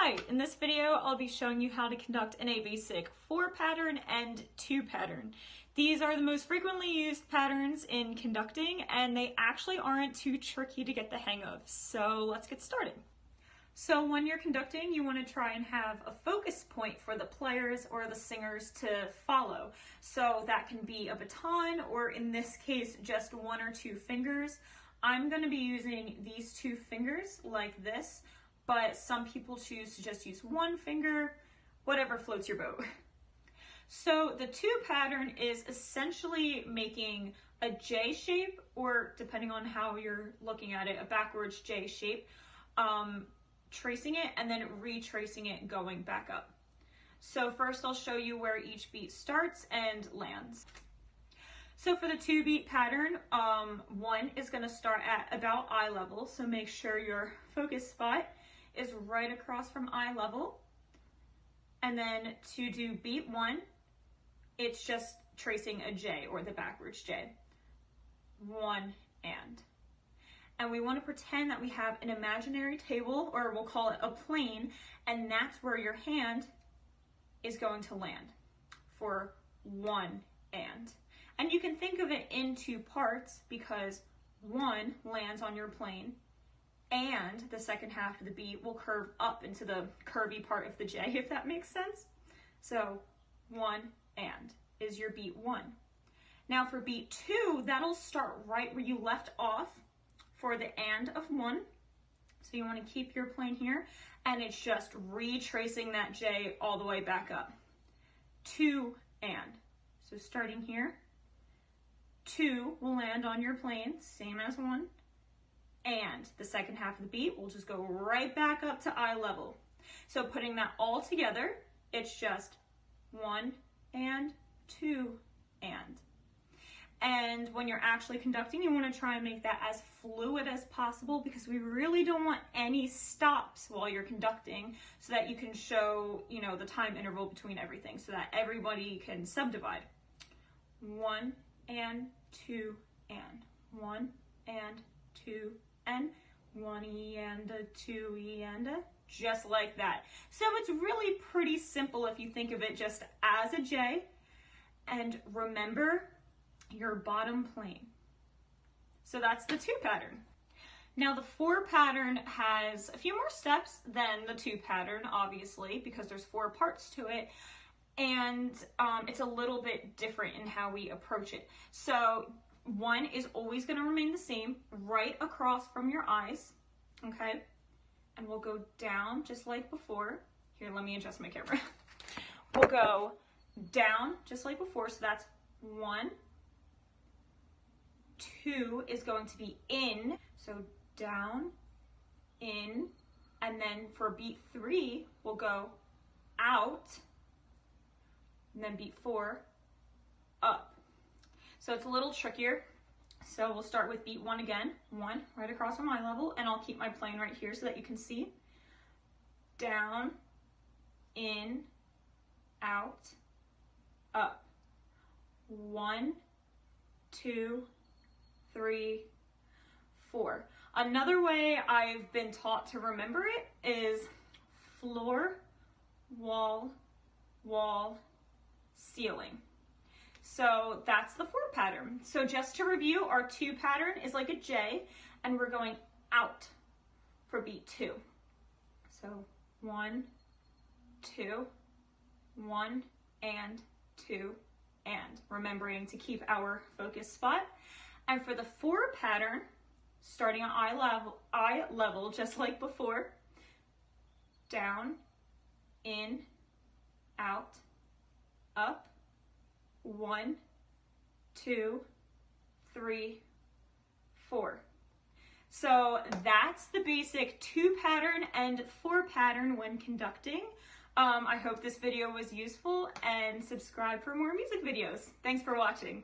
Hi, in this video I'll be showing you how to conduct an A basic 4 pattern and 2 pattern. These are the most frequently used patterns in conducting and they actually aren't too tricky to get the hang of, so let's get started. So when you're conducting, you want to try and have a focus point for the players or the singers to follow. So that can be a baton or in this case just 1 or 2 fingers. I'm going to be using these 2 fingers like this, but some people choose to just use 1 finger, whatever floats your boat. So the 2 pattern is essentially making a J shape, or depending on how you're looking at it, a backwards J shape, tracing it and then retracing it going back up. So first I'll show you where each beat starts and lands. So for the 2 beat pattern, 1 is going to start at about eye level, so make sure your focus spot is right across from eye level. And then to do beat 1, it's just tracing a J or the backwards J. 1 and we want to pretend that we have an imaginary table, or we'll call it a plane, and that's where your hand is going to land for 1 and you can think of it in 2 parts because 1 lands on your plane and the second half of the beat will curve up into the curvy part of the J, if that makes sense. So 1 is your beat 1. Now for beat 2, that'll start right where you left off for the and of 1. So you want to keep your plane here and it's just retracing that J all the way back up. 2 so starting here, 2 will land on your plane, same as 1. And the second half of the beat will just go right back up to eye level. So putting that all together, it's just 1 and 2 and when you're actually conducting, you want to try and make that as fluid as possible because we really don't want any stops while you're conducting so that you can show, the time interval between everything so that everybody can subdivide. 1 and 2 and 1 and 2 and 1 and a 2 and a, just like that. So it's really pretty simple if you think of it just as a J, and remember your bottom plane. So that's the 2 pattern. Now the 4 pattern has a few more steps than the 2 pattern, obviously, because there's 4 parts to it, and it's a little bit different in how we approach it. So 1 is always going to remain the same, right across from your eyes, okay? And we'll go down just like before. Here, let me adjust my camera. We'll go down just like before, so that's 1. 2 is going to be in, so down, in, and then for beat 3, we'll go out, and then beat 4, up. So it's a little trickier. So we'll start with beat 1 again. 1 right across from eye level, and I'll keep my plane right here so that you can see. Down, in, out, up. 1, 2, 3, 4. Another way I've been taught to remember it is floor, wall, wall, ceiling. So that's the 4 pattern. So just to review, our 2 pattern is like a J, and we're going out for beat 2. So 1, 2, 1 and 2 and, remembering to keep our focus spot. And for the 4 pattern, starting at eye level, just like before, down, in, out, up, 1, 2, 3, 4. So that's the basic 2 pattern and 4 pattern when conducting. I hope this video was useful, and subscribe for more music videos. Thanks for watching.